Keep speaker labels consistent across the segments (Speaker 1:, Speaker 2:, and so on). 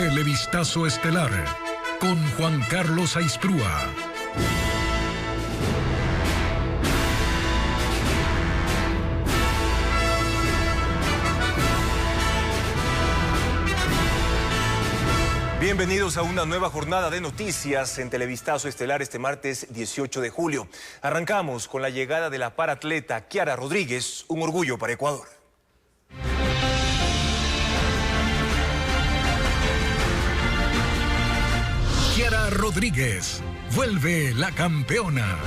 Speaker 1: Televistazo Estelar con Juan Carlos Aisprúa.
Speaker 2: Bienvenidos a una nueva jornada de noticias en Televistazo Estelar este martes 18 de julio. Arrancamos con la llegada de la paratleta Kiara Rodríguez, un orgullo para Ecuador.
Speaker 1: Kiara Rodríguez vuelve la campeona.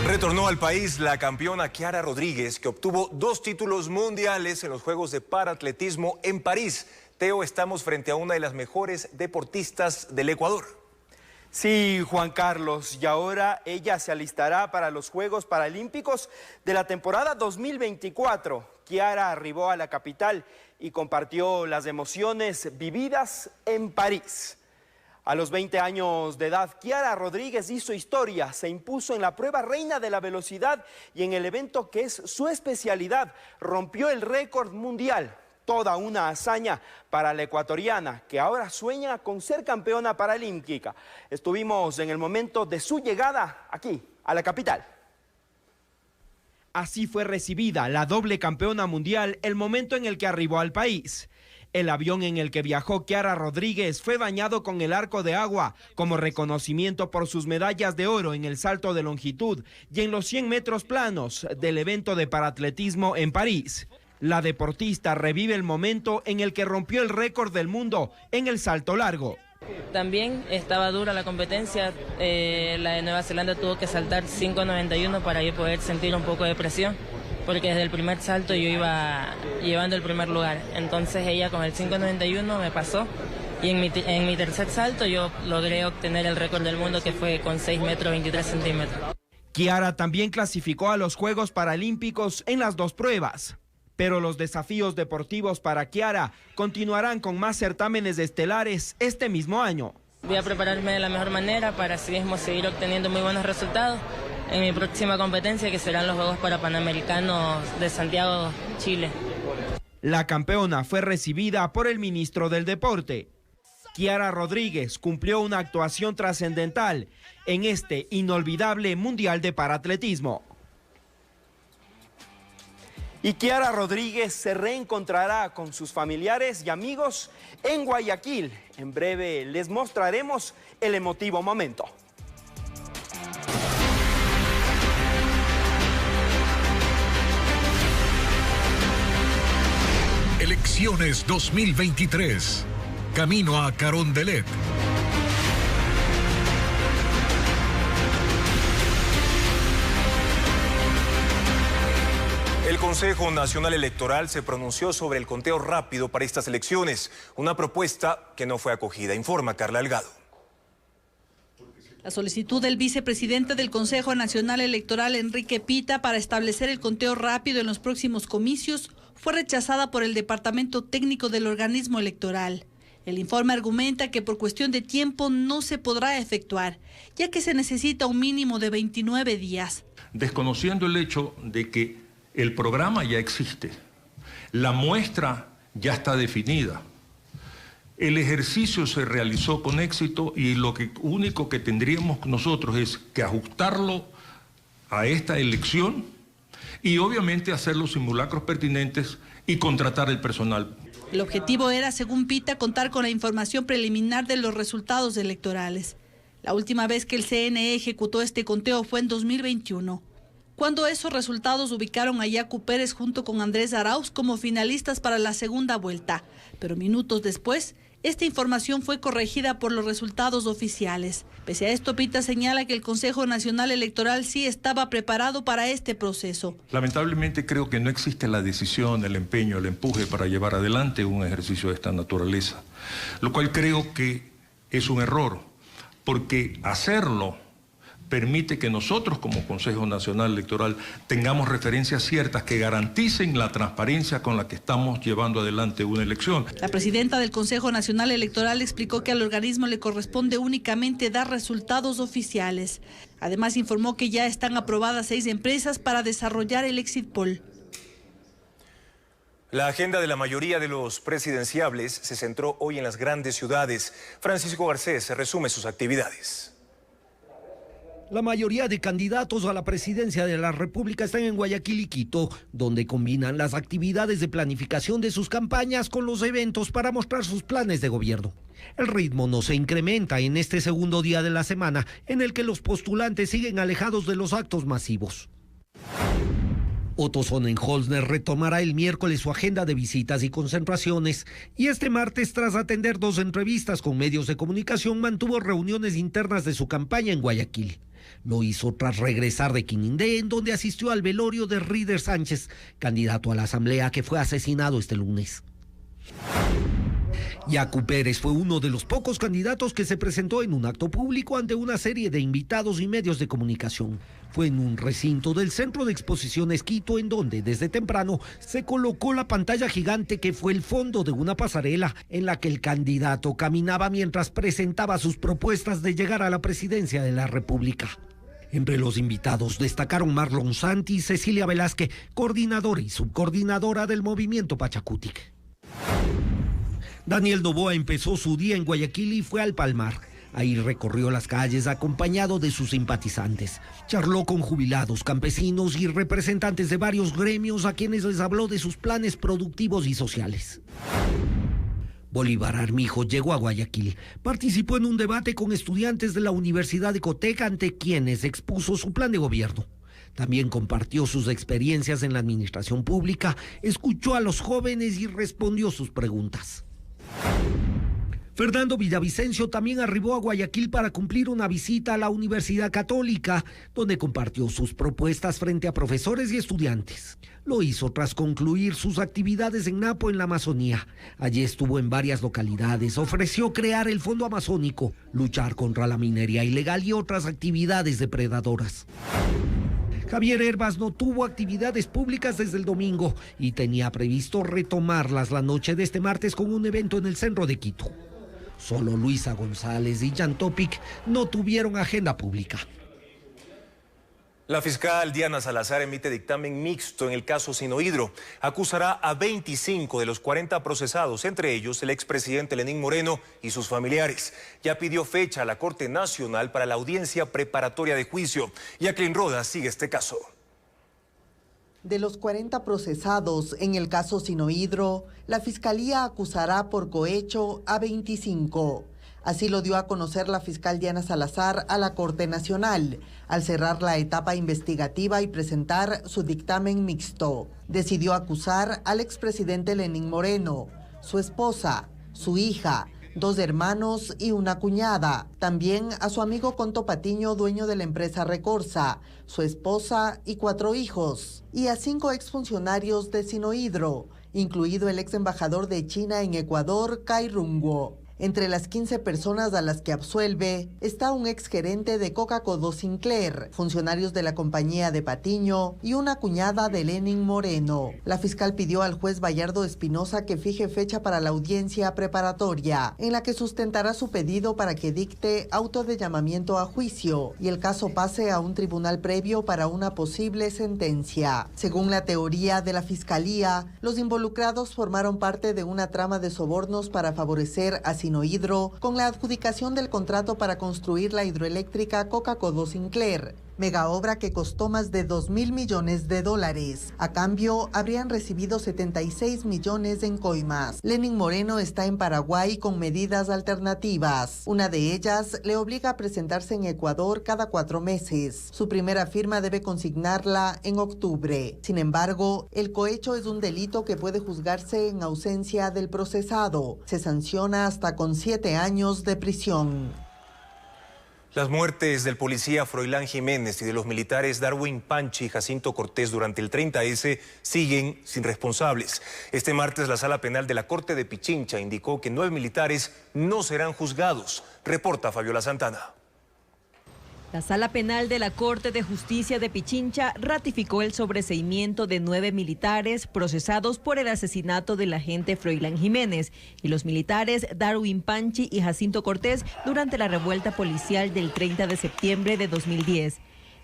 Speaker 2: Retornó al país la campeona Kiara Rodríguez, que obtuvo 2 títulos mundiales en los Juegos de Paratletismo en París. Teo, estamos frente a una de las mejores deportistas del Ecuador.
Speaker 3: Sí, Juan Carlos, y ahora ella se alistará para los Juegos Paralímpicos de la temporada 2024. Kiara arribó a la capital y compartió las emociones vividas en París. A los 20 años de edad, Kiara Rodríguez hizo historia, se impuso en la prueba reina de la velocidad y en el evento que es su especialidad, rompió el récord mundial. Toda una hazaña para la ecuatoriana, que ahora sueña con ser campeona paralímpica. Estuvimos en el momento de su llegada aquí, a la capital. Así fue recibida la doble campeona mundial el momento en el que arribó al país. El avión en el que viajó Kiara Rodríguez fue bañado con el arco de agua como reconocimiento por sus medallas de oro en el salto de longitud y en los 100 metros planos del evento de paratletismo en París. La deportista revive el momento en el que rompió el récord del mundo en el salto largo.
Speaker 4: También estaba dura la competencia, la de Nueva Zelanda tuvo que saltar 5.91 para yo poder sentir un poco de presión, porque desde el primer salto yo iba llevando el primer lugar. Entonces ella con el 5.91 me pasó y en mi tercer salto yo logré obtener el récord del mundo, que fue con 6 metros 23 centímetros.
Speaker 3: Kiara también clasificó a los Juegos Paralímpicos en las 2 pruebas. Pero los desafíos deportivos para Kiara continuarán con más certámenes estelares este mismo año.
Speaker 4: Voy a prepararme de la mejor manera para así mismo seguir obteniendo muy buenos resultados en mi próxima competencia, que serán los Juegos Panamericanos de Santiago, Chile.
Speaker 3: La campeona fue recibida por el ministro del Deporte. Kiara Rodríguez cumplió una actuación trascendental en este inolvidable Mundial de Paratletismo. Y Kiara Rodríguez se reencontrará con sus familiares y amigos en Guayaquil. En breve les mostraremos el emotivo momento.
Speaker 1: Elecciones 2023. Camino a Carondelet.
Speaker 2: El Consejo Nacional Electoral se pronunció sobre el conteo rápido para estas elecciones, una propuesta que no fue acogida, informa Carla Delgado.
Speaker 5: La solicitud del vicepresidente del Consejo Nacional Electoral, Enrique Pita, para establecer el conteo rápido en los próximos comicios fue rechazada por el Departamento Técnico del organismo electoral. El informe argumenta que por cuestión de tiempo no se podrá efectuar, ya que se necesita un mínimo de 29 días.
Speaker 6: Desconociendo el hecho de que el programa ya existe, la muestra ya está definida, el ejercicio se realizó con éxito y lo único que tendríamos nosotros es que ajustarlo a esta elección y obviamente hacer los simulacros pertinentes y contratar el personal.
Speaker 5: El objetivo era, según Pita, contar con la información preliminar de los resultados electorales. La última vez que el CNE ejecutó este conteo fue en 2021. Cuando esos resultados ubicaron a Yacu Pérez junto con Andrés Arauz como finalistas para la segunda vuelta. Pero minutos después, esta información fue corregida por los resultados oficiales. Pese a esto, Pita señala que el Consejo Nacional Electoral sí estaba preparado para este proceso.
Speaker 6: Lamentablemente creo que no existe la decisión, el empeño, el empuje para llevar adelante un ejercicio de esta naturaleza. Lo cual creo que es un error, porque hacerlo permite que nosotros como Consejo Nacional Electoral tengamos referencias ciertas que garanticen la transparencia con la que estamos llevando adelante una elección.
Speaker 5: La presidenta del Consejo Nacional Electoral explicó que al organismo le corresponde únicamente dar resultados oficiales. Además informó que ya están aprobadas 6 empresas para desarrollar el exit poll.
Speaker 2: La agenda de la mayoría de los presidenciables se centró hoy en las grandes ciudades. Francisco Garcés resume sus actividades.
Speaker 7: La mayoría de candidatos a la presidencia de la República están en Guayaquil y Quito, donde combinan las actividades de planificación de sus campañas con los eventos para mostrar sus planes de gobierno. El ritmo no se incrementa en este segundo día de la semana, en el que los postulantes siguen alejados de los actos masivos. Otto Sonnenholzner retomará el miércoles su agenda de visitas y concentraciones y este martes, tras atender 2 entrevistas con medios de comunicación, mantuvo reuniones internas de su campaña en Guayaquil. Lo hizo tras regresar de Quinindé, en donde asistió al velorio de Rider Sánchez, candidato a la Asamblea que fue asesinado este lunes. Yacu Pérez fue uno de los pocos candidatos que se presentó en un acto público ante una serie de invitados y medios de comunicación. Fue en un recinto del Centro de Exposiciones Quito, en donde desde temprano se colocó la pantalla gigante que fue el fondo de una pasarela en la que el candidato caminaba mientras presentaba sus propuestas de llegar a la presidencia de la República. Entre los invitados destacaron Marlon Santi y Cecilia Velázquez, coordinadora y subcoordinadora del movimiento Pachacutic. Daniel Noboa empezó su día en Guayaquil y fue al Palmar. Ahí recorrió las calles acompañado de sus simpatizantes. Charló con jubilados, campesinos y representantes de varios gremios a quienes les habló de sus planes productivos y sociales. Bolívar Armijo llegó a Guayaquil. Participó en un debate con estudiantes de la Universidad de Coteca, ante quienes expuso su plan de gobierno. También compartió sus experiencias en la administración pública, escuchó a los jóvenes y respondió sus preguntas. Fernando Villavicencio también arribó a Guayaquil para cumplir una visita a la Universidad Católica, donde compartió sus propuestas frente a profesores y estudiantes. Lo hizo tras concluir sus actividades en Napo, en la Amazonía. Allí estuvo en varias localidades, ofreció crear el Fondo Amazónico, luchar contra la minería ilegal y otras actividades depredadoras. Javier Herbas no tuvo actividades públicas desde el domingo y tenía previsto retomarlas la noche de este martes con un evento en el centro de Quito. Solo Luisa González y Jan Topic no tuvieron agenda pública.
Speaker 2: La fiscal Diana Salazar emite dictamen mixto en el caso Sinohydro. Acusará a 25 de los 40 procesados, entre ellos el expresidente Lenín Moreno y sus familiares. Ya pidió fecha a la Corte Nacional para la audiencia preparatoria de juicio. Jacqueline Rodas sigue este caso.
Speaker 8: De los 40 procesados en el caso Sinohydro, la Fiscalía acusará por cohecho a 25. Así lo dio a conocer la fiscal Diana Salazar a la Corte Nacional, al cerrar la etapa investigativa y presentar su dictamen mixto. Decidió acusar al expresidente Lenín Moreno, su esposa, su hija, 2 hermanos y una cuñada. También a su amigo Conto Patiño, dueño de la empresa Recorsa, su esposa y 4 hijos. Y a 5 exfuncionarios de Sinohydro, incluido el ex embajador de China en Ecuador, Cai Rungwo. Entre las 15 personas a las que absuelve está un exgerente de Coca-Cola Sinclair, funcionarios de la compañía de Patiño y una cuñada de Lenín Moreno. La fiscal pidió al juez Bayardo Espinosa que fije fecha para la audiencia preparatoria, en la que sustentará su pedido para que dicte auto de llamamiento a juicio y el caso pase a un tribunal previo para una posible sentencia. Según la teoría de la fiscalía, los involucrados formaron parte de una trama de sobornos para favorecer a Sinohydro con la adjudicación del contrato para construir la hidroeléctrica Coca-Cola Sinclair, mega obra que costó más de $2.000 millones. A cambio, habrían recibido 76 millones en coimas. Lenín Moreno está en Paraguay con medidas alternativas. Una de ellas le obliga a presentarse en Ecuador cada 4 meses. Su primera firma debe consignarla en octubre. Sin embargo, el cohecho es un delito que puede juzgarse en ausencia del procesado. Se sanciona hasta con 7 años de prisión.
Speaker 2: Las muertes del policía Froilán Jiménez y de los militares Darwin Panchi y Jacinto Cortés durante el 30S siguen sin responsables. Este martes la Sala Penal de la Corte de Pichincha indicó que 9 militares no serán juzgados. Reporta Fabiola Santana.
Speaker 9: La Sala Penal de la Corte de Justicia de Pichincha ratificó el sobreseimiento de 9 militares procesados por el asesinato del agente Froilán Jiménez y los militares Darwin Panchi y Jacinto Cortés durante la revuelta policial del 30 de septiembre de 2010.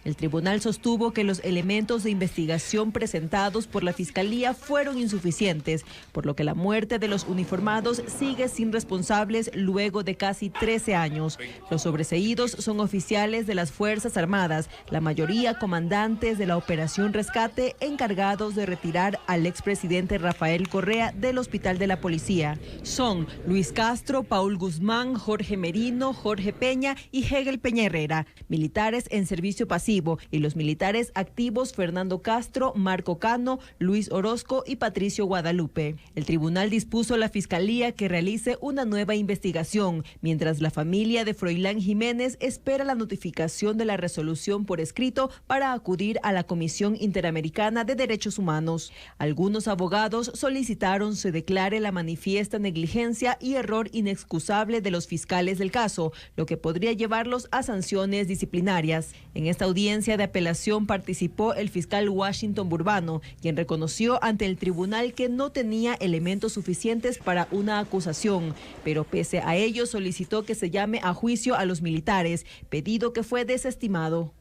Speaker 9: El tribunal sostuvo que los elementos de investigación presentados por la Fiscalía fueron insuficientes, por lo que la muerte de los uniformados sigue sin responsables luego de casi 13 años. Los sobreseídos son oficiales de las Fuerzas Armadas, la mayoría comandantes de la Operación Rescate, encargados de retirar al expresidente Rafael Correa del Hospital de la Policía. Son Luis Castro, Paul Guzmán, Jorge Merino, Jorge Peña y Hegel Peña Herrera, militares en servicio pasivo, y los militares activos Fernando Castro, Marco Cano, Luis Orozco y Patricio Guadalupe. El tribunal dispuso a la Fiscalía que realice una nueva investigación, mientras la familia de Froilán Jiménez espera la notificación de la resolución por escrito para acudir a la Comisión Interamericana de Derechos Humanos. Algunos abogados solicitaron se declare la manifiesta negligencia y error inexcusable de los fiscales del caso, lo que podría llevarlos a sanciones disciplinarias. En esta audiencia de apelación participó el fiscal Washington Burbano, quien reconoció ante el tribunal que no tenía elementos suficientes para una acusación, pero pese a ello solicitó que se llame a juicio a los militares, pedido que fue desestimado.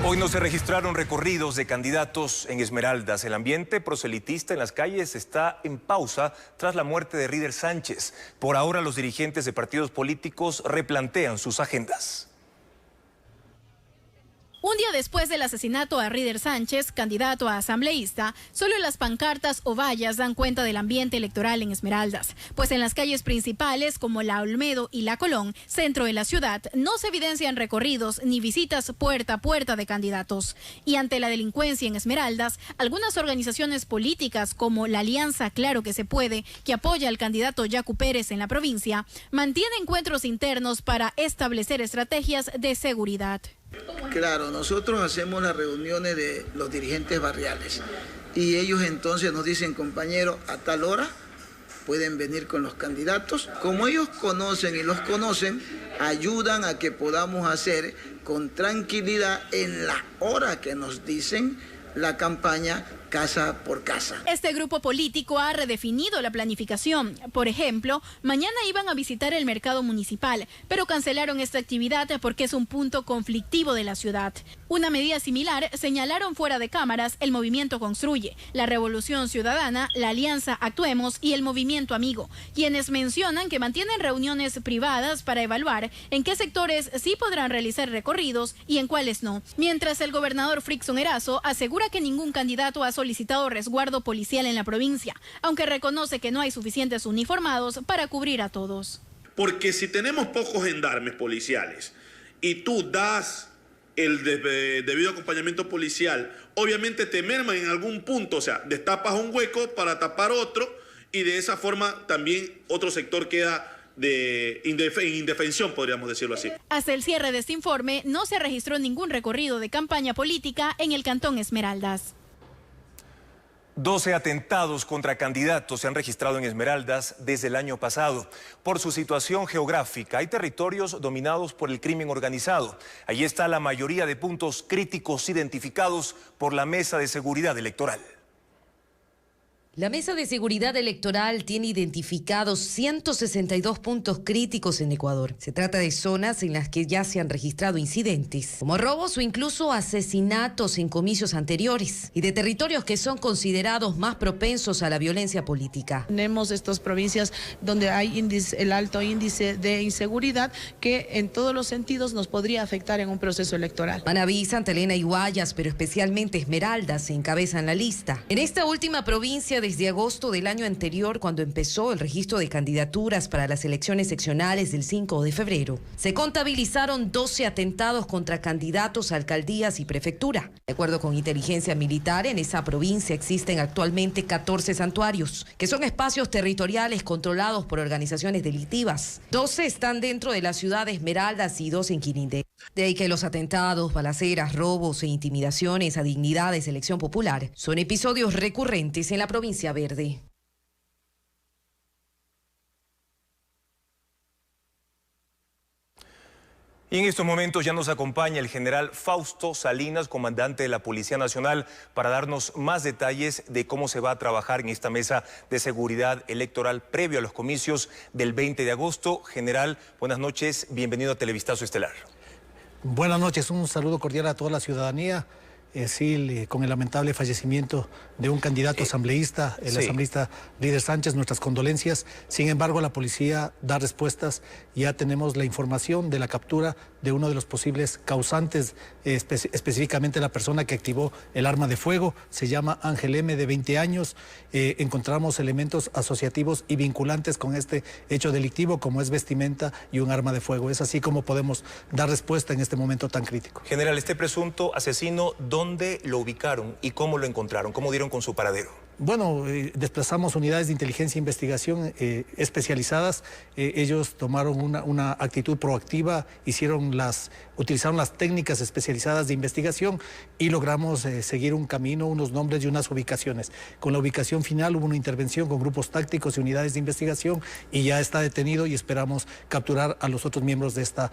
Speaker 2: Hoy no se registraron recorridos de candidatos en Esmeraldas. El ambiente proselitista en las calles está en pausa tras la muerte de Ríder Sánchez. Por ahora, los dirigentes de partidos políticos replantean sus agendas.
Speaker 10: Un día después del asesinato a Ríder Sánchez, candidato a asambleísta, solo las pancartas o vallas dan cuenta del ambiente electoral en Esmeraldas, pues en las calles principales como la Olmedo y la Colón, centro de la ciudad, no se evidencian recorridos ni visitas puerta a puerta de candidatos. Y ante la delincuencia en Esmeraldas, algunas organizaciones políticas como la Alianza Claro que se puede, que apoya al candidato Yacu Pérez en la provincia, mantiene encuentros internos para establecer estrategias de seguridad.
Speaker 11: Claro, nosotros hacemos las reuniones de los dirigentes barriales y ellos entonces nos dicen, compañero, a tal hora pueden venir con los candidatos. Como ellos conocen y los conocen, ayudan a que podamos hacer con tranquilidad en la hora que nos dicen la campaña casa por casa.
Speaker 10: Este grupo político ha redefinido la planificación. Por ejemplo, mañana iban a visitar el mercado municipal, pero cancelaron esta actividad porque es un punto conflictivo de la ciudad. Una medida similar señalaron fuera de cámaras el Movimiento Construye, la Revolución Ciudadana, la Alianza Actuemos y el Movimiento Amigo, quienes mencionan que mantienen reuniones privadas para evaluar en qué sectores sí podrán realizar recorridos y en cuáles no. Mientras el gobernador Frickson Erazo asegura que ningún candidato ha solicitado resguardo policial en la provincia, aunque reconoce que no hay suficientes uniformados para cubrir a todos.
Speaker 12: Porque si tenemos pocos gendarmes policiales y tú das el debido acompañamiento policial, obviamente te merman en algún punto, o sea, destapas un hueco para tapar otro y de esa forma también otro sector queda en indefensión, podríamos decirlo así.
Speaker 10: Hasta el cierre de este informe no se registró ningún recorrido de campaña política en el Cantón Esmeraldas.
Speaker 2: 12 atentados contra candidatos se han registrado en Esmeraldas desde el año pasado. Por su situación geográfica, hay territorios dominados por el crimen organizado. Allí está la mayoría de puntos críticos identificados por la Mesa de Seguridad Electoral.
Speaker 13: La Mesa de Seguridad Electoral tiene identificados 162 puntos críticos en Ecuador. Se trata de zonas en las que ya se han registrado incidentes, como robos o incluso asesinatos en comicios anteriores, y de territorios que son considerados más propensos a la violencia política.
Speaker 14: Tenemos estas provincias donde hay el alto índice de inseguridad que en todos los sentidos nos podría afectar en un proceso electoral.
Speaker 13: Manabí, Santa Elena y Guayas, pero especialmente Esmeraldas, se encabezan la lista. En esta última provincia, desde agosto del año anterior, cuando empezó el registro de candidaturas para las elecciones seccionales del 5 de febrero, se contabilizaron 12 atentados contra candidatos a alcaldías y prefectura. De acuerdo con inteligencia militar, en esa provincia existen actualmente 14 santuarios, que son espacios territoriales controlados por organizaciones delictivas. 12 están dentro de la ciudad de Esmeraldas y 2 en Quirindé. De ahí que los atentados, balaceras, robos e intimidaciones a dignidades de elección popular son episodios recurrentes en la provincia verde.
Speaker 2: Y en estos momentos ya nos acompaña el general Fausto Salinas, comandante de la Policía Nacional, para darnos más detalles de cómo se va a trabajar en esta mesa de seguridad electoral previo a los comicios del 20 de agosto. General, buenas noches, bienvenido a Televistazo Estelar.
Speaker 15: Buenas noches, un saludo cordial a toda la ciudadanía. Con el lamentable fallecimiento de un candidato asambleísta, el asambleísta Ríder Sánchez, nuestras condolencias. Sin embargo, la policía da respuestas. Ya tenemos la información de la captura de uno de los posibles causantes, específicamente la persona que activó el arma de fuego. Se llama Ángel M., de 20 años. Encontramos elementos asociativos y vinculantes con este hecho delictivo, como es vestimenta y un arma de fuego. Es así como podemos dar respuesta en este momento tan crítico.
Speaker 2: General, este presunto asesino, ¿dónde lo ubicaron y cómo lo encontraron? ¿Cómo dieron con su paradero?
Speaker 15: Bueno, desplazamos unidades de inteligencia e investigación especializadas. Ellos tomaron una actitud proactiva, utilizaron las técnicas especializadas de investigación y logramos seguir un camino, unos nombres y unas ubicaciones. Con la ubicación final hubo una intervención con grupos tácticos y unidades de investigación y ya está detenido y esperamos capturar a los otros miembros de esta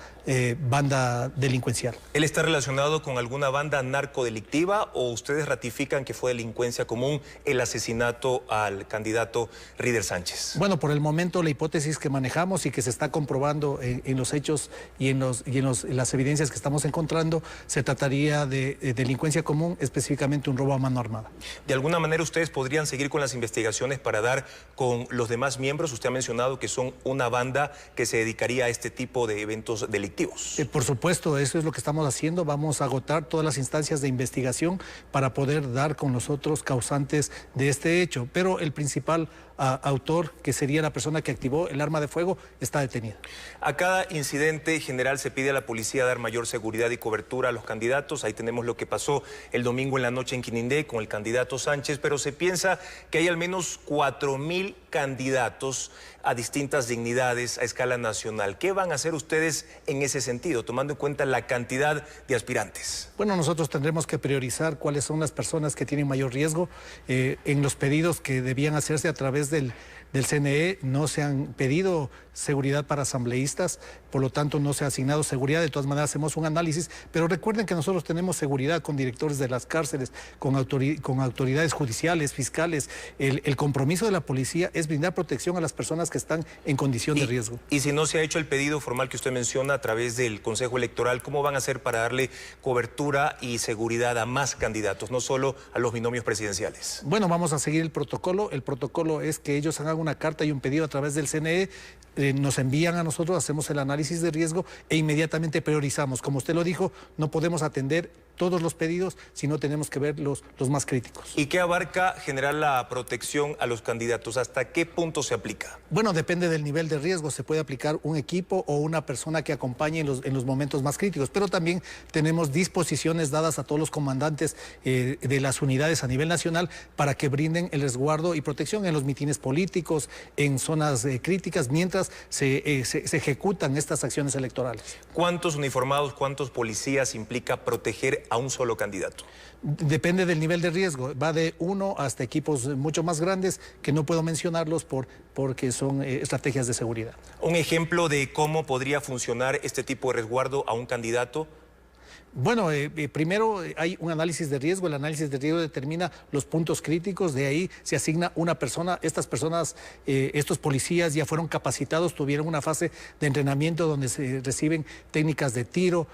Speaker 15: banda delincuencial.
Speaker 2: ¿Él está relacionado con alguna banda narcodelictiva o ustedes ratifican que fue delincuencia común el asesinato al candidato Ríder Sánchez?
Speaker 15: Bueno, por el momento la hipótesis que manejamos y que se está comprobando en los hechos y en las evidencias que estamos encontrando, se trataría de delincuencia común, específicamente un robo a mano armada.
Speaker 2: ¿De alguna manera ustedes podrían seguir con las investigaciones para dar con los demás miembros? Usted ha mencionado que son una banda que se dedicaría a este tipo de eventos delictivos.
Speaker 15: Por supuesto, eso es lo que estamos haciendo. Vamos a agotar todas las instancias de investigación para poder dar con los otros causantes de este hecho, pero el principal autor, que sería la persona que activó el arma de fuego, está detenido.
Speaker 2: A cada incidente, general, se pide a la policía dar mayor seguridad y cobertura a los candidatos. Ahí tenemos lo que pasó el domingo en la noche en Quinindé con el candidato Sánchez, pero se piensa que hay al menos 4.000 candidatos a distintas dignidades a escala nacional. ¿Qué van a hacer ustedes en ese sentido, tomando en cuenta la cantidad de aspirantes?
Speaker 15: Bueno, nosotros tendremos que priorizar cuáles son las personas que tienen mayor riesgo. En los pedidos que debían hacerse a través del CNE no se han pedido seguridad para asambleístas, por lo tanto no se ha asignado seguridad. De todas maneras hacemos un análisis, pero recuerden que nosotros tenemos seguridad con directores de las cárceles, con autoridades judiciales, fiscales. El compromiso de la policía es brindar protección a las personas que están en condición de riesgo.
Speaker 2: Y si no se ha hecho el pedido formal que usted menciona a través del Consejo Electoral, ¿cómo van a hacer para darle cobertura y seguridad a más candidatos, no solo a los binomios presidenciales?
Speaker 15: Bueno, vamos a seguir el protocolo. El protocolo es que ellos hagan una carta y un pedido a través del CNE, nos envían a nosotros, hacemos el análisis de riesgo e inmediatamente priorizamos. Como usted lo dijo, no podemos atender todos los pedidos, sino tenemos que ver los más críticos.
Speaker 2: ¿Y qué abarca, general, la protección a los candidatos? ¿Hasta qué punto se aplica?
Speaker 15: Bueno, depende del nivel de riesgo. Se puede aplicar un equipo o una persona que acompañe en los momentos más críticos, pero también tenemos disposiciones dadas a todos los comandantes de las unidades a nivel nacional para que brinden el resguardo y protección en los mitines políticos, en zonas críticas, mientras se ejecutan estas acciones electorales.
Speaker 2: ¿Cuántos uniformados, cuántos policías implica proteger a un solo candidato?
Speaker 15: Depende del nivel de riesgo, va de 1 hasta equipos mucho más grandes que no puedo mencionarlos porque son estrategias de seguridad.
Speaker 2: ¿Un ejemplo de cómo podría funcionar este tipo de resguardo a un candidato?
Speaker 15: Bueno, primero hay un análisis de riesgo. El análisis de riesgo determina los puntos críticos. De ahí se asigna una persona. Estas personas, estos policías ya fueron capacitados, tuvieron una fase de entrenamiento donde se reciben técnicas de tiro,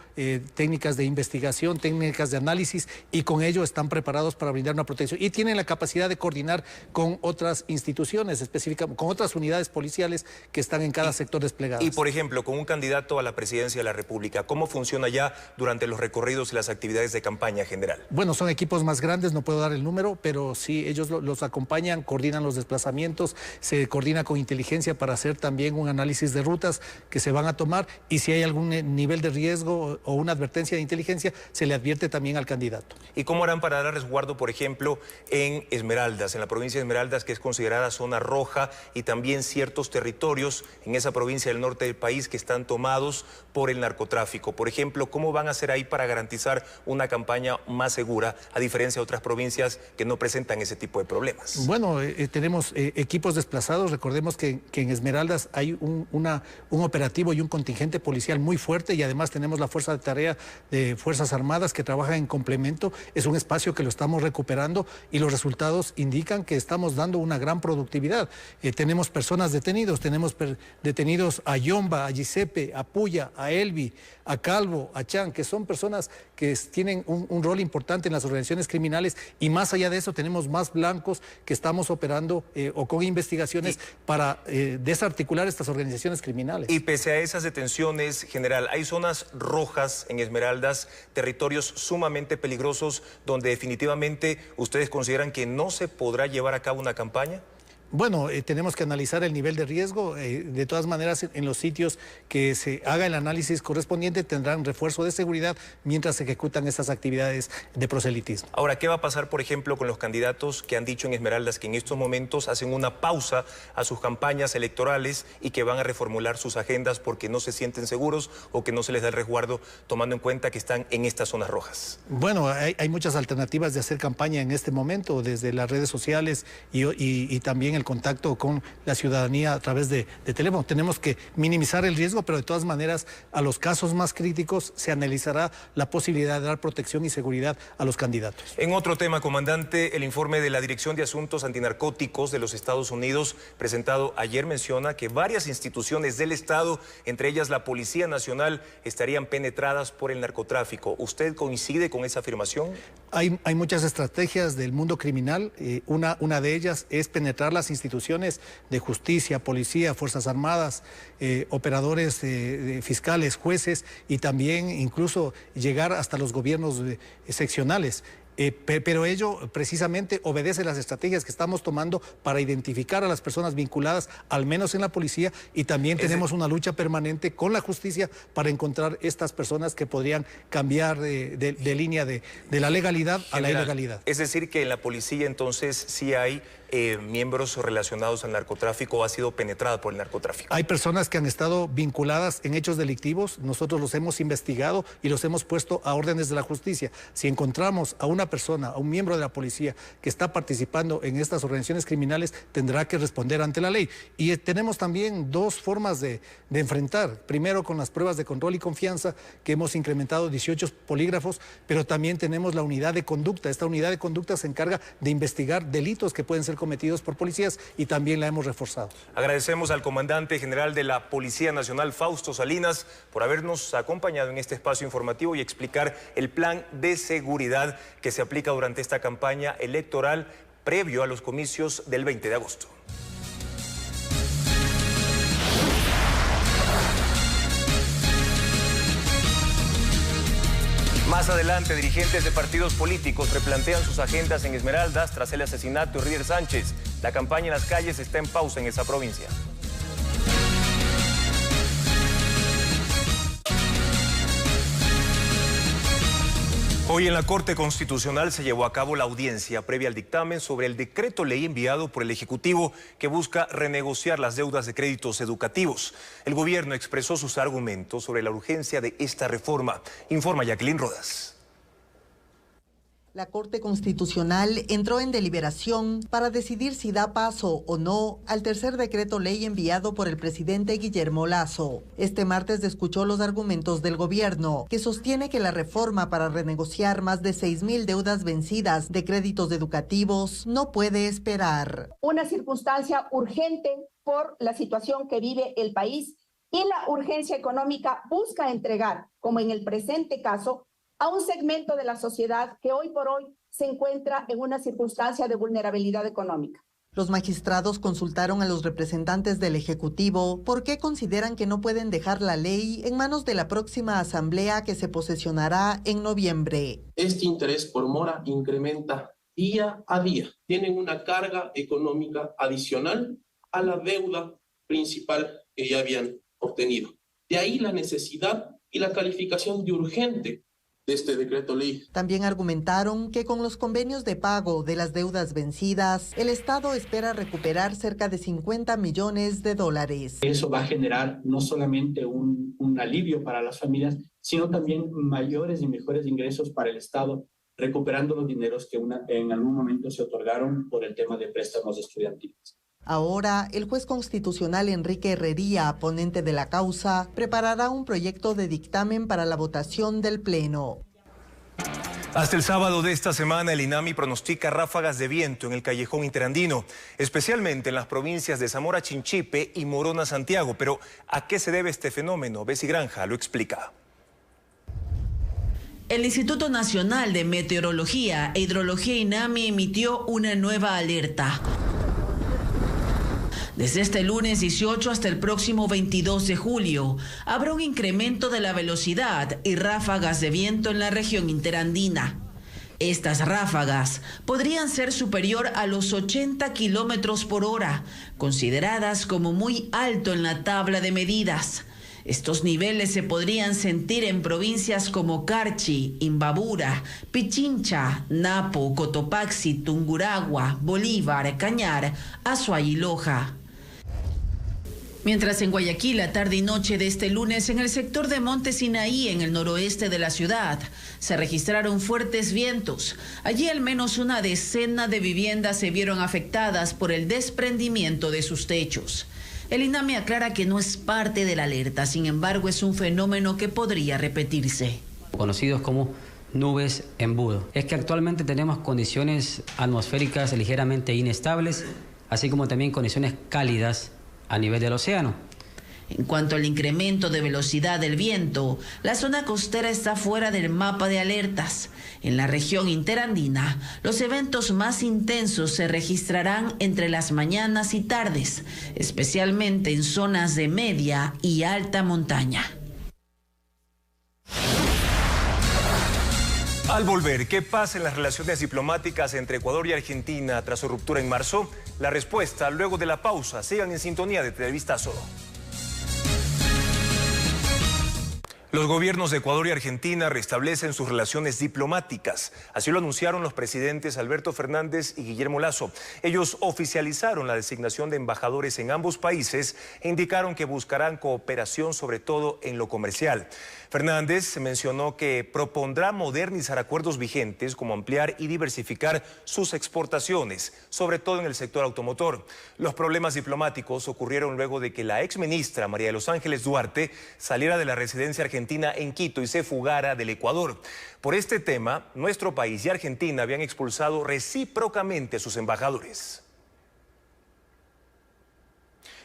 Speaker 15: técnicas de investigación, técnicas de análisis, y con ello están preparados para brindar una protección. Y tienen la capacidad de coordinar con otras instituciones específicas, con otras unidades policiales que están en cada sector desplegadas.
Speaker 2: Y, por ejemplo, con un candidato a la presidencia de la República, ¿cómo funciona ya durante los recorridos y las actividades de campaña, general?
Speaker 15: Bueno, son equipos más grandes, no puedo dar el número, pero sí, ellos los acompañan, coordinan los desplazamientos, se coordina con inteligencia para hacer también un análisis de rutas que se van a tomar, y si hay algún nivel de riesgo o una advertencia de inteligencia, se le advierte también al candidato.
Speaker 2: ¿Y cómo harán para dar resguardo, por ejemplo, en Esmeraldas, en la provincia de Esmeraldas, que es considerada zona roja, y también ciertos territorios en esa provincia del norte del país que están tomados por el narcotráfico? Por ejemplo, ¿cómo van a hacer ahí para para garantizar una campaña más segura, a diferencia de otras provincias que no presentan ese tipo de problemas?
Speaker 15: Bueno, tenemos equipos desplazados. Recordemos que en Esmeraldas hay un operativo y un contingente policial muy fuerte, y además tenemos la fuerza de tarea de Fuerzas Armadas que trabaja en complemento. Es un espacio que lo estamos recuperando y los resultados indican que estamos dando una gran productividad. Tenemos personas detenidos, tenemos detenidos a Yomba, a Giuseppe, a Puya, a Elvi, a Calvo, a Chan, que son personas que tienen un rol importante en las organizaciones criminales, y más allá de eso tenemos más blancos que estamos operando o con investigaciones para desarticular estas organizaciones criminales.
Speaker 2: Y pese a esas detenciones, general, hay zonas rojas en Esmeraldas, territorios sumamente peligrosos donde definitivamente ustedes consideran que no se podrá llevar a cabo una campaña.
Speaker 15: Bueno, tenemos que analizar el nivel de riesgo. De todas maneras, en los sitios que se haga el análisis correspondiente tendrán refuerzo de seguridad mientras se ejecutan estas actividades de proselitismo.
Speaker 2: Ahora, ¿qué va a pasar, por ejemplo, con los candidatos que han dicho en Esmeraldas que en estos momentos hacen una pausa a sus campañas electorales y que van a reformular sus agendas porque no se sienten seguros o que no se les da el resguardo, tomando en cuenta que están en estas zonas rojas?
Speaker 15: Bueno, hay muchas alternativas de hacer campaña en este momento, desde las redes sociales y también el contacto con la ciudadanía a través de teléfono. Tenemos que minimizar el riesgo, pero de todas maneras a los casos más críticos se analizará la posibilidad de dar protección y seguridad a los candidatos.
Speaker 2: En otro tema, comandante, el informe de la Dirección de Asuntos Antinarcóticos de los Estados Unidos presentado ayer menciona que varias instituciones del Estado, entre ellas la Policía Nacional, estarían penetradas por el narcotráfico. ¿Usted coincide con esa afirmación?
Speaker 15: Hay muchas estrategias del mundo criminal. Una de ellas es penetrar las instituciones de justicia, policía, Fuerzas Armadas, operadores fiscales, jueces, y también incluso llegar hasta los gobiernos seccionales. Pero ello precisamente obedece las estrategias que estamos tomando para identificar a las personas vinculadas, al menos en la policía, y también tenemos una lucha permanente con la justicia para encontrar estas personas que podrían cambiar de línea de la legalidad a la ilegalidad.
Speaker 2: Es decir, que en la policía entonces sí hay miembros relacionados al narcotráfico o ha sido penetrada por el narcotráfico.
Speaker 15: Hay personas que han estado vinculadas en hechos delictivos, nosotros los hemos investigado y los hemos puesto a órdenes de la justicia. Si encontramos a una persona, a un miembro de la policía que está participando en estas organizaciones criminales, tendrá que responder ante la ley. Y tenemos también dos formas de enfrentar. Primero, con las pruebas de control y confianza, que hemos incrementado 18 polígrafos, pero también tenemos la unidad de conducta. Esta unidad de conducta se encarga de investigar delitos que pueden ser cometidos por policías, y también la hemos reforzado.
Speaker 2: Agradecemos al comandante general de la Policía Nacional, Fausto Salinas, por habernos acompañado en este espacio informativo y explicar el plan de seguridad que se aplica durante esta campaña electoral previo a los comicios del 20 de agosto. Más adelante, dirigentes de partidos políticos replantean sus agendas en Esmeraldas tras el asesinato de Ríder Sánchez. La campaña en las calles está en pausa en esa provincia. Hoy en la Corte Constitucional se llevó a cabo la audiencia previa al dictamen sobre el decreto ley enviado por el Ejecutivo que busca renegociar las deudas de créditos educativos. El gobierno expresó sus argumentos sobre la urgencia de esta reforma. Informa Jacqueline Rodas.
Speaker 8: La Corte Constitucional entró en deliberación para decidir si da paso o no al tercer decreto ley enviado por el presidente Guillermo Lasso. Este martes escuchó los argumentos del gobierno, que sostiene que la reforma para renegociar más de 6,000 deudas vencidas de créditos educativos no puede esperar.
Speaker 16: Una circunstancia urgente por la situación que vive el país, y la urgencia económica busca entregar, como en el presente caso, a un segmento de la sociedad que hoy por hoy se encuentra en una circunstancia de vulnerabilidad económica.
Speaker 8: Los magistrados consultaron a los representantes del Ejecutivo por qué consideran que no pueden dejar la ley en manos de la próxima asamblea que se posesionará en noviembre.
Speaker 17: Este interés por mora incrementa día a día. Tienen una carga económica adicional a la deuda principal que ya habían obtenido. De ahí la necesidad y la calificación de urgente de este decreto ley.
Speaker 8: También argumentaron que con los convenios de pago de las deudas vencidas, el Estado espera recuperar cerca de $50 millones.
Speaker 18: Eso va a generar no solamente un un alivio para las familias, sino también mayores y mejores ingresos para el Estado, recuperando los dineros que en algún momento se otorgaron por el tema de préstamos estudiantiles.
Speaker 8: Ahora, el juez constitucional Enrique Herrería, ponente de la causa, preparará un proyecto de dictamen para la votación del Pleno.
Speaker 2: Hasta el sábado de esta semana, el INAMI pronostica ráfagas de viento en el callejón interandino, especialmente en las provincias de Zamora Chinchipe y Morona Santiago. Pero, ¿a qué se debe este fenómeno? Bessie Granja lo explica.
Speaker 19: El Instituto Nacional de Meteorología e Hidrología INAMI emitió una nueva alerta. Desde este lunes 18 hasta el próximo 22 de julio, habrá un incremento de la velocidad y ráfagas de viento en la región interandina. Estas ráfagas podrían ser superior a los 80 kilómetros por hora, consideradas como muy alto en la tabla de medidas. Estos niveles se podrían sentir en provincias como Carchi, Imbabura, Pichincha, Napo, Cotopaxi, Tungurahua, Bolívar, Cañar, Azuay y Loja. Mientras en Guayaquil, la tarde y noche de este lunes, en el sector de Monte Sinaí, en el noroeste de la ciudad, se registraron fuertes vientos. Allí al menos una decena de viviendas se vieron afectadas por el desprendimiento de sus techos. El INAMI aclara que no es parte de la alerta, sin embargo es un fenómeno que podría repetirse.
Speaker 20: Conocidos como nubes embudo. Es que actualmente tenemos condiciones atmosféricas ligeramente inestables, así como también condiciones cálidas a nivel del océano.
Speaker 19: En cuanto al incremento de velocidad del viento, la zona costera está fuera del mapa de alertas. En la región interandina, los eventos más intensos se registrarán entre las mañanas y tardes, especialmente en zonas de media y alta montaña.
Speaker 2: Al volver, ¿qué pasa en las relaciones diplomáticas entre Ecuador y Argentina tras su ruptura en marzo? La respuesta luego de la pausa. Sigan en sintonía de Televistazo. Los gobiernos de Ecuador y Argentina restablecen sus relaciones diplomáticas. Así lo anunciaron los presidentes Alberto Fernández y Guillermo Lasso. Ellos oficializaron la designación de embajadores en ambos países e indicaron que buscarán cooperación, sobre todo en lo comercial. Fernández mencionó que propondrá modernizar acuerdos vigentes, como ampliar y diversificar sus exportaciones, sobre todo en el sector automotor. Los problemas diplomáticos ocurrieron luego de que la exministra María de los Ángeles Duarte saliera de la residencia argentina en Quito y se fugara del Ecuador. Por este tema, nuestro país y Argentina habían expulsado recíprocamente a sus embajadores.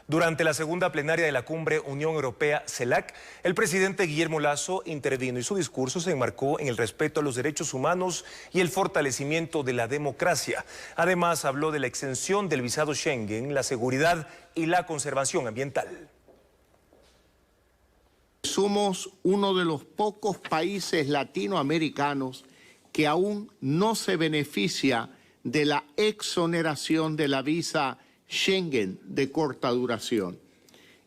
Speaker 2: Durante la segunda plenaria de la cumbre Unión Europea-CELAC, el presidente Guillermo Lasso intervino y su discurso se enmarcó en el respeto a los derechos humanos y el fortalecimiento de la democracia. Además, habló de la exención del visado Schengen, la seguridad y la conservación ambiental.
Speaker 21: Somos uno de los pocos países latinoamericanos que aún no se beneficia de la exoneración de la visa Schengen de corta duración.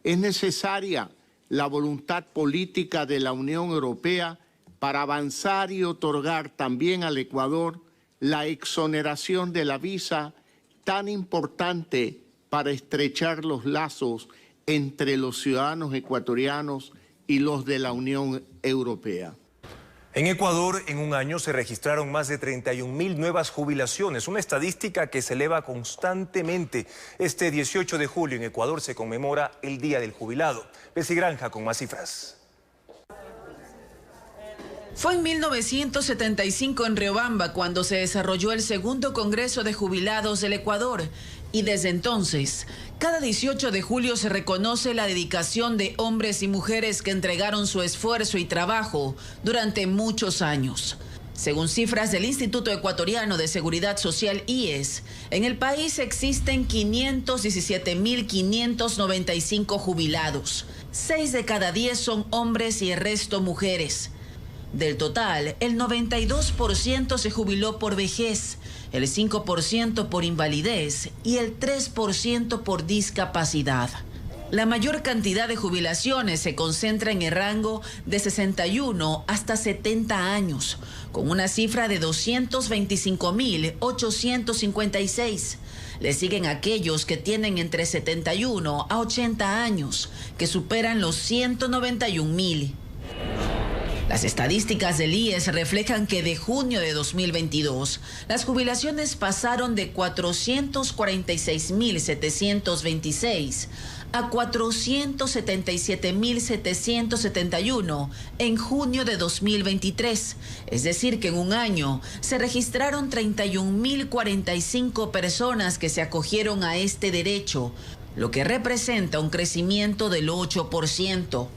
Speaker 21: Es necesaria la voluntad política de la Unión Europea para avanzar y otorgar también al Ecuador la exoneración de la visa tan importante para estrechar los lazos entre los ciudadanos ecuatorianos y los de la Unión Europea.
Speaker 2: En Ecuador, en un año se registraron más de 31.000 nuevas jubilaciones, una estadística que se eleva constantemente. Este 18 de julio en Ecuador se conmemora el Día del Jubilado. Bessie Granja con más cifras.
Speaker 19: Fue en 1975 en Riobamba cuando se desarrolló el segundo Congreso de Jubilados del Ecuador. Y desde entonces, cada 18 de julio se reconoce la dedicación de hombres y mujeres que entregaron su esfuerzo y trabajo durante muchos años. Según cifras del Instituto Ecuatoriano de Seguridad Social, IES, en el país existen 517.595 jubilados. 6 de cada 10 son hombres y el resto mujeres. Del total, el 92% se jubiló por vejez, el 5% por invalidez y el 3% por discapacidad. La mayor cantidad de jubilaciones se concentra en el rango de 61 hasta 70 años, con una cifra de 225.856. Le siguen aquellos que tienen entre 71 a 80 años, que superan los 191.000. Las estadísticas del IES reflejan que de junio de 2022, las jubilaciones pasaron de 446.726 a 477.771 en junio de 2023. Es decir, que en un año se registraron 31.045 personas que se acogieron a este derecho, lo que representa un crecimiento del 8%.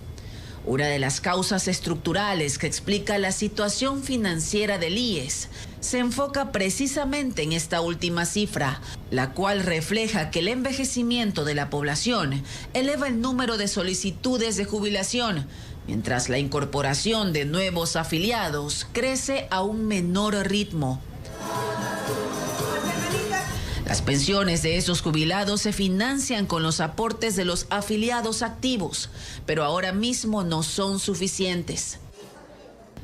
Speaker 19: Una de las causas estructurales que explica la situación financiera del IES se enfoca precisamente en esta última cifra, la cual refleja que el envejecimiento de la población eleva el número de solicitudes de jubilación, mientras la incorporación de nuevos afiliados crece a un menor ritmo. Las pensiones de esos jubilados se financian con los aportes de los afiliados activos, pero ahora mismo no son suficientes.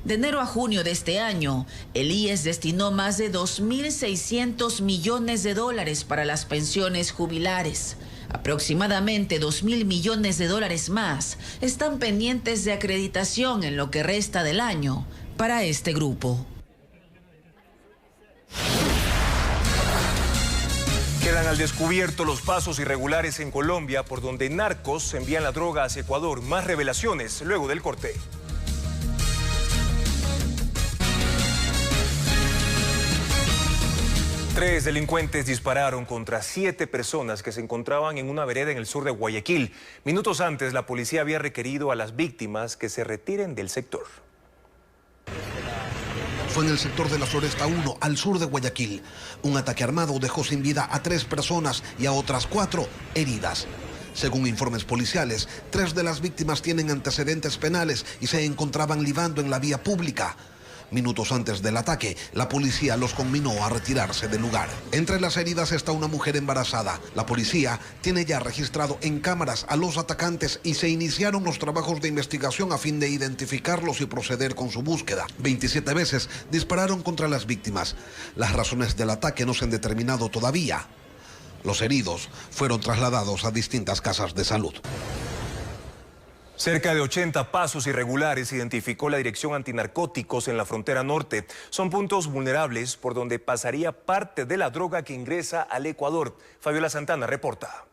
Speaker 19: De enero a junio de este año, el IES destinó más de 2.600 millones de dólares para las pensiones jubilares. Aproximadamente 2.000 millones de dólares más están pendientes de acreditación en lo que resta del año para este grupo.
Speaker 2: Quedan al descubierto los pasos irregulares en Colombia por donde narcos envían la droga hacia Ecuador. Más revelaciones luego del corte. Tres delincuentes dispararon contra 7 personas que se encontraban en una vereda en el sur de Guayaquil. Minutos antes, la policía había requerido a las víctimas que se retiren del sector.
Speaker 4: Fue en el sector de la Floresta 1, al sur de Guayaquil. Un ataque armado dejó sin vida a 3 personas y a otras 4 heridas. Según informes policiales, 3 de las víctimas tienen antecedentes penales y se encontraban libando en la vía pública. Minutos antes del ataque, la policía los conminó a retirarse del lugar. Entre las heridas está una mujer embarazada. La policía tiene ya registrado en cámaras a los atacantes y se iniciaron los trabajos de investigación a fin de identificarlos y proceder con su búsqueda. 27 veces dispararon contra las víctimas. Las razones del ataque no se han determinado todavía. Los heridos fueron trasladados a distintas casas de salud.
Speaker 2: Cerca de 80 pasos irregulares identificó la Dirección Antinarcóticos en la frontera norte. Son puntos vulnerables por donde pasaría parte de la droga que ingresa al Ecuador. Fabiola Santana reporta.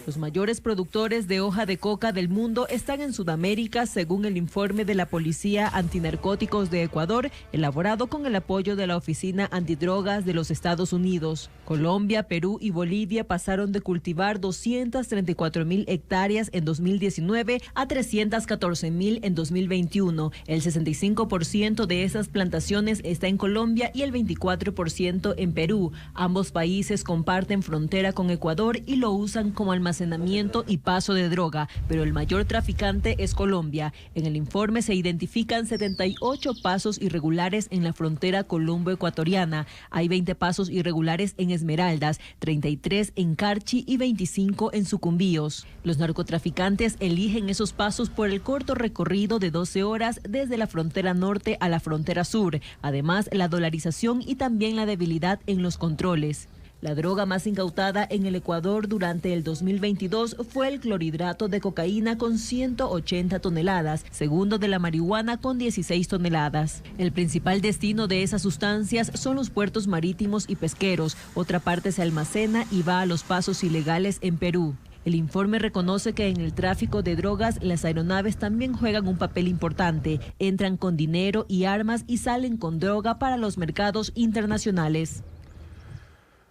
Speaker 9: Los mayores productores de hoja de coca del mundo están en Sudamérica, según el informe de la Policía Antinarcóticos de Ecuador, elaborado con el apoyo de la Oficina Antidrogas de los Estados Unidos. Colombia, Perú y Bolivia pasaron de cultivar 234.000 hectáreas en 2019 a 314.000 en 2021. El 65% de esas plantaciones está en Colombia y el 24% en Perú. Ambos países comparten frontera con Ecuador y lo usan como almacenamiento y paso de droga, pero el mayor traficante es Colombia. En el informe se identifican 78 pasos irregulares en la frontera colombo-ecuatoriana. Hay 20 pasos irregulares en Esmeraldas, 33 en Carchi y 25 en Sucumbíos. Los narcotraficantes eligen esos pasos por el corto recorrido de 12 horas desde la frontera norte a la frontera sur. Además, la dolarización y también la debilidad en los controles. La droga más incautada en el Ecuador durante el 2022 fue el clorhidrato de cocaína con 180 toneladas, segundo de la marihuana con 16 toneladas. El principal destino de esas sustancias son los puertos marítimos y pesqueros. Otra parte se almacena y va a los pasos ilegales en Perú. El informe reconoce que en el tráfico de drogas las aeronaves también juegan un papel importante. Entran con dinero y armas y salen con droga para los mercados internacionales.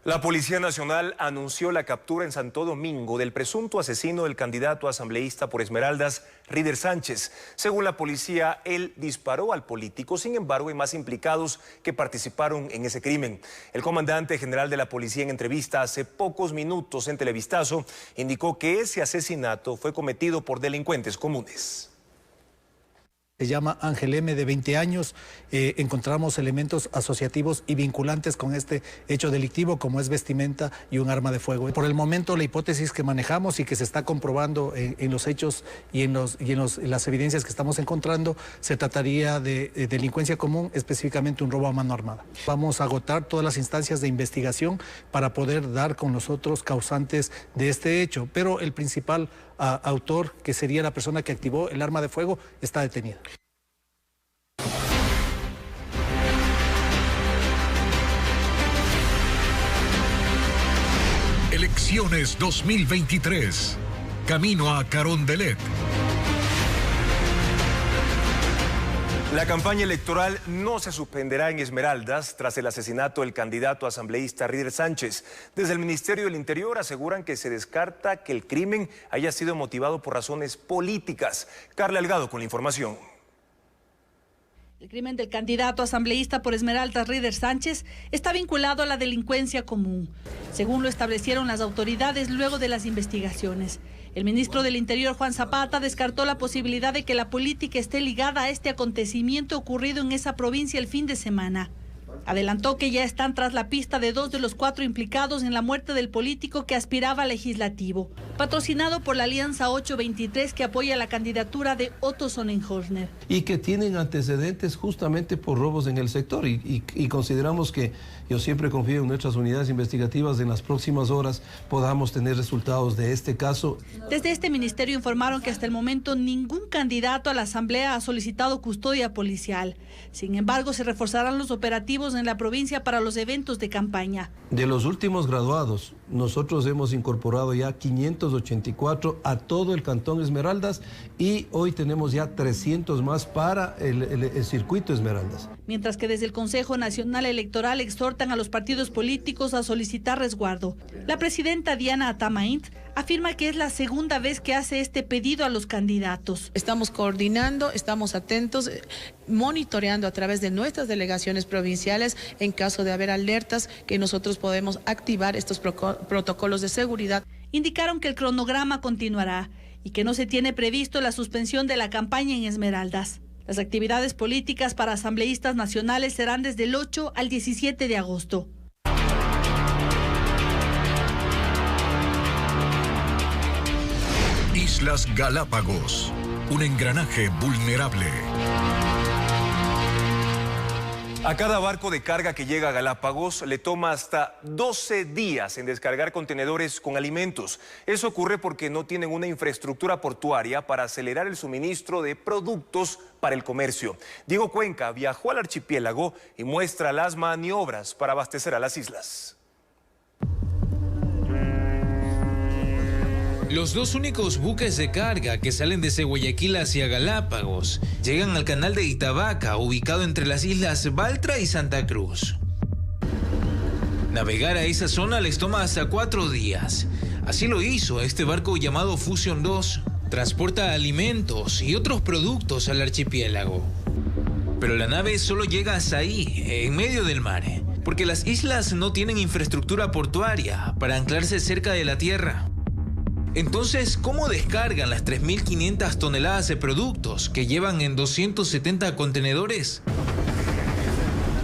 Speaker 2: La Policía Nacional anunció la captura en Santo Domingo del presunto asesino del candidato asambleísta por Esmeraldas, Rider Sánchez. Según la policía, él disparó al político, sin embargo hay más implicados que participaron en ese crimen. El comandante general de la policía en entrevista hace pocos minutos en Televistazo indicó que ese asesinato fue cometido por delincuentes comunes.
Speaker 15: Se llama Ángel M, de 20 años. Encontramos elementos asociativos y vinculantes con este hecho delictivo, como es vestimenta y un arma de fuego. Por el momento, la hipótesis que manejamos y que se está comprobando en los hechos y en las evidencias que estamos encontrando, se trataría de delincuencia común, específicamente un robo a mano armada. Vamos a agotar todas las instancias de investigación para poder dar con los otros causantes de este hecho, pero el principal autor, que sería la persona que activó el arma de fuego, está detenido.
Speaker 1: Elecciones 2023. Camino a Carondelet.
Speaker 2: La campaña electoral no se suspenderá en Esmeraldas tras el asesinato del candidato asambleísta Ríder Sánchez. Desde el Ministerio del Interior aseguran que se descarta que el crimen haya sido motivado por razones políticas. Carla Delgado con la información.
Speaker 5: El crimen del candidato asambleísta por Esmeraldas, Ríder Sánchez, está vinculado a la delincuencia común, según lo establecieron las autoridades luego de las investigaciones. El ministro del Interior, Juan Zapata, descartó la posibilidad de que la política esté ligada a este acontecimiento ocurrido en esa provincia el fin de semana. Adelantó que ya están tras la pista de 2 de los 4 implicados en la muerte del político que aspiraba al legislativo, patrocinado por la Alianza 823 que apoya la candidatura de Otto Sonnenhorner.
Speaker 3: Y que tienen antecedentes justamente por robos en el sector y consideramos que yo siempre confío en nuestras unidades investigativas, en las próximas horas podamos tener resultados de este caso.
Speaker 5: Desde este ministerio informaron que hasta el momento ningún candidato a la asamblea ha solicitado custodia policial. Sin embargo, se reforzarán los operativos en la provincia para los eventos de campaña.
Speaker 3: De los últimos graduados, nosotros hemos incorporado ya 584 a todo el Cantón Esmeraldas y hoy tenemos ya 300 más para el circuito Esmeraldas.
Speaker 5: Mientras que desde el Consejo Nacional Electoral exhortan a los partidos políticos a solicitar resguardo. La presidenta Diana Atamaint afirma que es la segunda vez que hace este pedido a los candidatos.
Speaker 14: Estamos coordinando, estamos atentos, monitoreando a través de nuestras delegaciones provinciales en caso de haber alertas que nosotros podemos activar estos protocolos de seguridad.
Speaker 5: Indicaron que el cronograma continuará y que no se tiene previsto la suspensión de la campaña en Esmeraldas. Las actividades políticas para asambleístas nacionales serán desde el 8 al 17 de agosto.
Speaker 1: Islas Galápagos, un engranaje vulnerable.
Speaker 2: A cada barco de carga que llega a Galápagos le toma hasta 12 días en descargar contenedores con alimentos. Eso ocurre porque no tienen una infraestructura portuaria para acelerar el suministro de productos para el comercio. Diego Cuenca viajó al archipiélago y muestra las maniobras para abastecer a las islas.
Speaker 22: Los 2 únicos buques de carga que salen desde Guayaquil hacia Galápagos llegan al canal de Itabaca, ubicado entre las islas Baltra y Santa Cruz. Navegar a esa zona les toma hasta 4 días. Así lo hizo este barco llamado Fusion 2. Transporta alimentos y otros productos al archipiélago. Pero la nave solo llega hasta ahí, en medio del mar, porque las islas no tienen infraestructura portuaria para anclarse cerca de la tierra. Entonces, ¿cómo descargan las 3.500 toneladas de productos que llevan en 270 contenedores?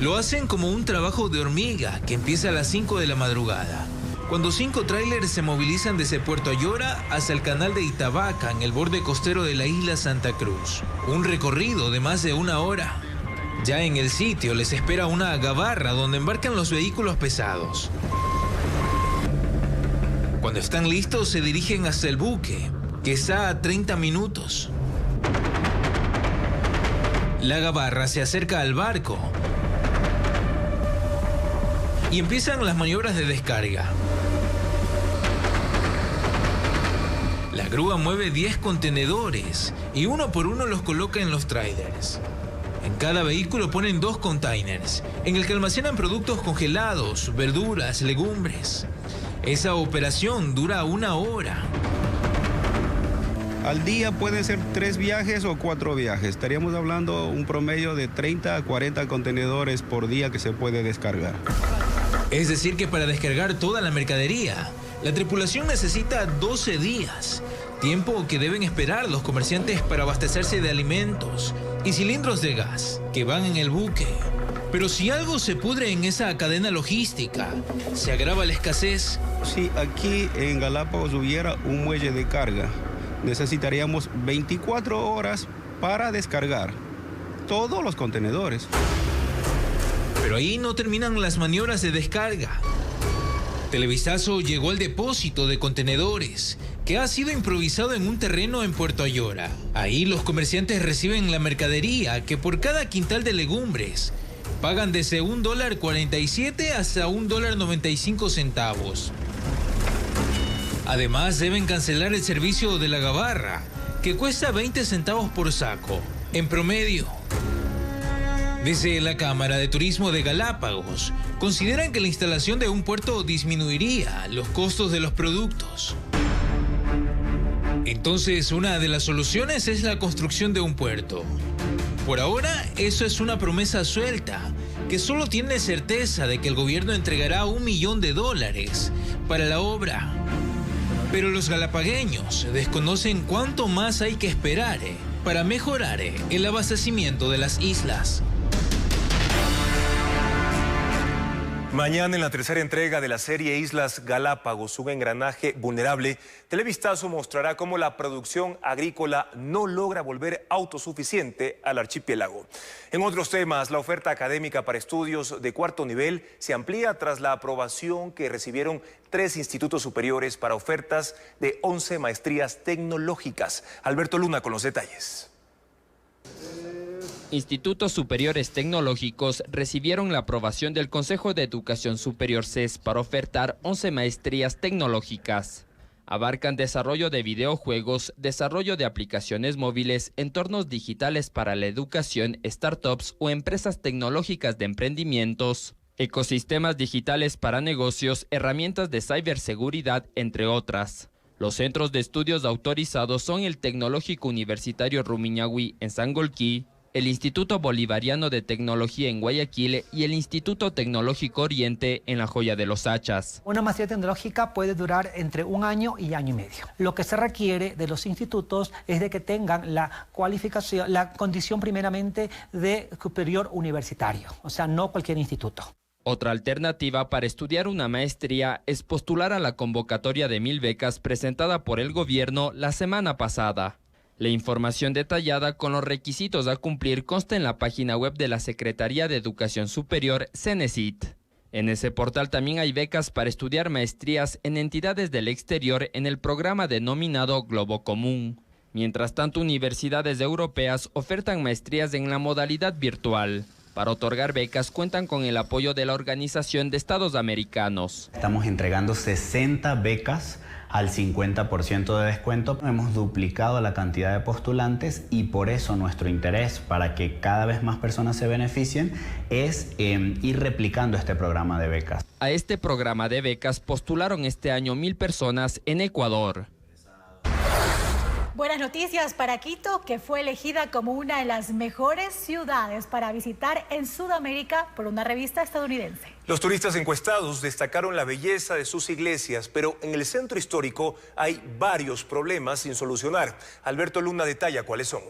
Speaker 22: Lo hacen como un trabajo de hormiga que empieza a las 5 de la madrugada, cuando 5 tráilers se movilizan desde Puerto Ayora hasta el canal de Itabaca, en el borde costero de la isla Santa Cruz. Un recorrido de más de 1 hora. Ya en el sitio les espera una gabarra donde embarcan los vehículos pesados. Cuando están listos, se dirigen hasta el buque, que está a 30 minutos. La gabarra se acerca al barco y empiezan las maniobras de descarga. La grúa mueve 10 contenedores y uno por uno los coloca en los trailers. En cada vehículo ponen 2 containers, en el que almacenan productos congelados, verduras, legumbres. Esa operación dura 1 hora.
Speaker 23: Al día puede ser 3 viajes o 4 viajes. Estaríamos hablando un promedio de 30 a 40 contenedores por día que se puede descargar.
Speaker 22: Es decir que para descargar toda la mercadería, la tripulación necesita 12 días. Tiempo que deben esperar los comerciantes para abastecerse de alimentos y cilindros de gas que van en el buque. Pero si algo se pudre en esa cadena logística, ¿se agrava la escasez?
Speaker 23: Si aquí en Galápagos hubiera un muelle de carga, necesitaríamos 24 horas para descargar todos los contenedores.
Speaker 22: Pero ahí no terminan las maniobras de descarga. Televisazo llegó al depósito de contenedores, que ha sido improvisado en un terreno en Puerto Ayora. Ahí los comerciantes reciben la mercadería que por cada quintal de legumbres pagan desde $1.47 hasta $1.95. Además deben cancelar el servicio de la gabarra, que cuesta 20 centavos por saco, en promedio. Desde la Cámara de Turismo de Galápagos, consideran que la instalación de un puerto disminuiría los costos de los productos. Entonces, una de las soluciones es la construcción de un puerto. Por ahora, eso es una promesa suelta, que solo tiene certeza de que el gobierno entregará $1 millón para la obra. Pero los galapagueños desconocen cuánto más hay que esperar para mejorar el abastecimiento de las islas.
Speaker 2: Mañana en la tercera entrega de la serie Islas Galápagos, un engranaje vulnerable, Televistazo mostrará cómo la producción agrícola no logra volver autosuficiente al archipiélago. En otros temas, la oferta académica para estudios de cuarto nivel se amplía tras la aprobación que recibieron 3 institutos superiores para ofertas de 11 maestrías tecnológicas. Alberto Luna con los detalles.
Speaker 6: Institutos Superiores Tecnológicos recibieron la aprobación del Consejo de Educación Superior CES para ofertar 11 maestrías tecnológicas. Abarcan desarrollo de videojuegos, desarrollo de aplicaciones móviles, entornos digitales para la educación, startups o empresas tecnológicas de emprendimientos, ecosistemas digitales para negocios, herramientas de ciberseguridad, entre otras. Los centros de estudios autorizados son el Tecnológico Universitario Rumiñahui en Sangolquí, el Instituto Bolivariano de Tecnología en Guayaquil y el Instituto Tecnológico Oriente en La Joya de los Hachas.
Speaker 7: Una maestría tecnológica puede durar entre 1 año y año y medio. Lo que se requiere de los institutos es de que tengan la cualificación, la condición primeramente de superior universitario, o sea, no cualquier instituto.
Speaker 6: Otra alternativa para estudiar una maestría es postular a la convocatoria de 1000 becas presentada por el gobierno la semana pasada. La información detallada con los requisitos a cumplir consta en la página web de la Secretaría de Educación Superior, CENESIT. En ese portal también hay becas para estudiar maestrías en entidades del exterior en el programa denominado Globo Común. Mientras tanto, universidades europeas ofertan maestrías en la modalidad virtual. Para otorgar becas cuentan con el apoyo de la Organización de Estados Americanos.
Speaker 11: Estamos entregando 60 becas al 50% de descuento. Hemos duplicado la cantidad de postulantes y por eso nuestro interés para que cada vez más personas se beneficien es ir replicando este programa de becas.
Speaker 6: A este programa de becas postularon este año 1000 personas en Ecuador.
Speaker 24: Buenas noticias para Quito, que fue elegida como una de las mejores ciudades para visitar en Sudamérica por una revista estadounidense.
Speaker 2: Los turistas encuestados destacaron la belleza de sus iglesias, pero en el centro histórico hay varios problemas sin solucionar. Alberto Luna detalla cuáles son.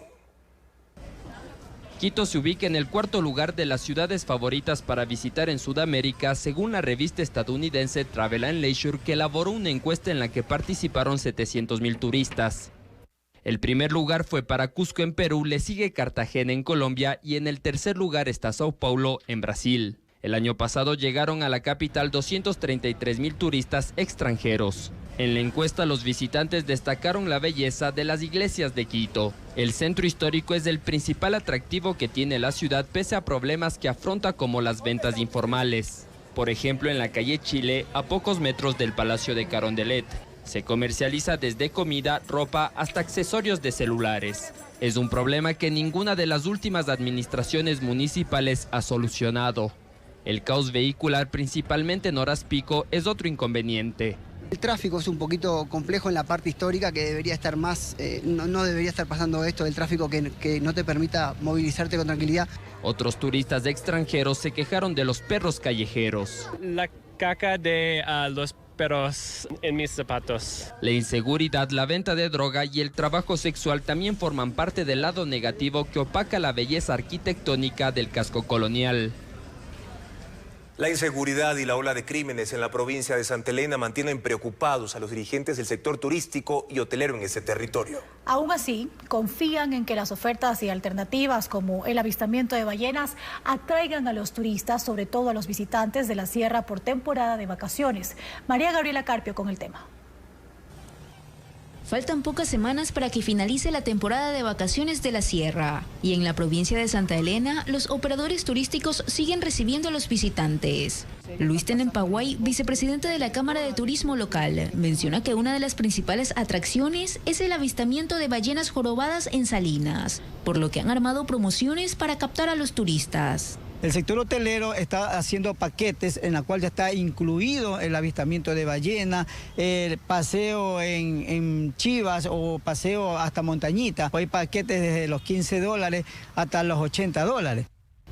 Speaker 6: Quito se ubica en el 4º lugar de las ciudades favoritas para visitar en Sudamérica, según la revista estadounidense Travel + Leisure, que elaboró una encuesta en la que participaron 700,000 turistas. El primer lugar fue para Cusco en Perú, le sigue Cartagena en Colombia y en el tercer lugar está Sao Paulo en Brasil. El año pasado llegaron a la capital 233,000 turistas extranjeros. En la encuesta los visitantes destacaron la belleza de las iglesias de Quito. El centro histórico es el principal atractivo que tiene la ciudad pese a problemas que afronta como las ventas informales. Por ejemplo, en la calle Chile, a pocos metros del Palacio de Carondelet, se comercializa desde comida, ropa hasta accesorios de celulares. Es un problema que ninguna de las últimas administraciones municipales ha solucionado. El caos vehicular, principalmente en horas pico, es otro inconveniente.
Speaker 25: El tráfico es un poquito complejo en la parte histórica, que debería estar más, no debería estar pasando esto del tráfico que no te permita movilizarte con tranquilidad.
Speaker 6: Otros turistas extranjeros se quejaron de los perros callejeros.
Speaker 26: La caca de los
Speaker 10: pero en mis zapatos.
Speaker 6: La inseguridad, la venta de droga y el trabajo sexual también forman parte del lado negativo que opaca la belleza arquitectónica del casco colonial.
Speaker 2: La inseguridad y la ola de crímenes en la provincia de Santa Elena mantienen preocupados a los dirigentes del sector turístico y hotelero en ese territorio.
Speaker 24: Aún así, confían en que las ofertas y alternativas como el avistamiento de ballenas atraigan a los turistas, sobre todo a los visitantes de la sierra por temporada de vacaciones. María Gabriela Carpio con el tema.
Speaker 12: Faltan pocas semanas para que finalice la temporada de vacaciones de la sierra. Y en la provincia de Santa Elena, los operadores turísticos siguen recibiendo a los visitantes. Luis Tenempaguay, vicepresidente de la Cámara de Turismo local, menciona que una de las principales atracciones es el avistamiento de ballenas jorobadas en Salinas, por lo que han armado promociones para captar a los turistas.
Speaker 25: El sector hotelero está haciendo paquetes en la cual ya está incluido el avistamiento de ballena, el paseo en Chivas o paseo hasta Montañita. Hay paquetes desde los $15 hasta los $80.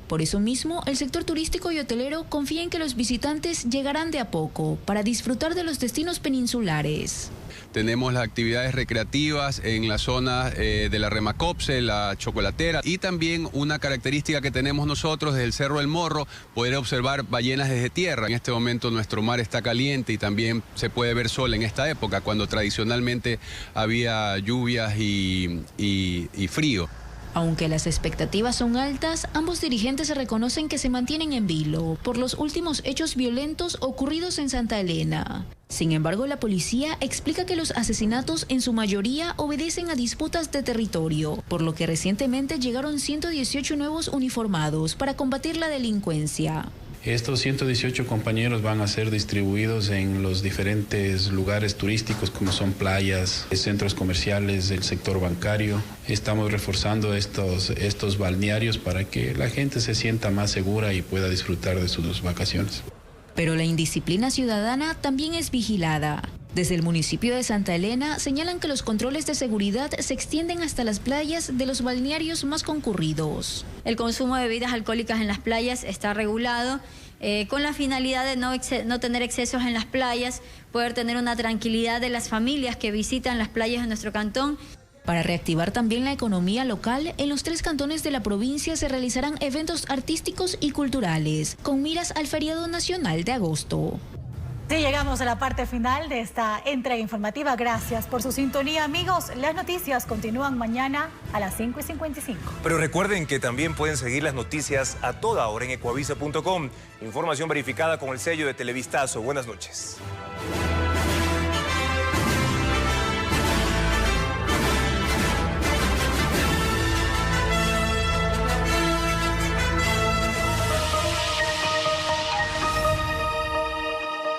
Speaker 12: Por eso mismo, el sector turístico y hotelero confía en que los visitantes llegarán de a poco para disfrutar de los destinos peninsulares.
Speaker 23: Tenemos las actividades recreativas en la zona de la Remacopse, la Chocolatera, y también una característica que tenemos nosotros desde el Cerro del Morro, poder observar ballenas desde tierra. En este momento nuestro mar está caliente y también se puede ver sol en esta época, cuando tradicionalmente había lluvias y frío.
Speaker 12: Aunque las expectativas son altas, ambos dirigentes reconocen que se mantienen en vilo por los últimos hechos violentos ocurridos en Santa Elena. Sin embargo, la policía explica que los asesinatos en su mayoría obedecen a disputas de territorio, por lo que recientemente llegaron 118 nuevos uniformados para combatir la delincuencia.
Speaker 13: Estos 118 compañeros van a ser distribuidos en los diferentes lugares turísticos como son playas, centros comerciales, el sector bancario. Estamos reforzando estos balnearios para que la gente se sienta más segura y pueda disfrutar de sus vacaciones.
Speaker 12: Pero la indisciplina ciudadana también es vigilada. Desde el municipio de Santa Elena señalan que los controles de seguridad se extienden hasta las playas de los balnearios más concurridos.
Speaker 16: El consumo de bebidas alcohólicas en las playas está regulado con la finalidad de no tener excesos en las playas, poder tener una tranquilidad de las familias que visitan las playas de nuestro cantón.
Speaker 12: Para reactivar también la economía local, en los 3 cantones de la provincia se realizarán eventos artísticos y culturales, con miras al feriado nacional de agosto.
Speaker 24: Sí, llegamos a la parte final de esta entrega informativa. Gracias por su sintonía, amigos. Las noticias continúan mañana a las 5:55.
Speaker 2: Pero recuerden que también pueden seguir las noticias a toda hora en ecuavisa.com. Información verificada con el sello de Televistazo. Buenas noches.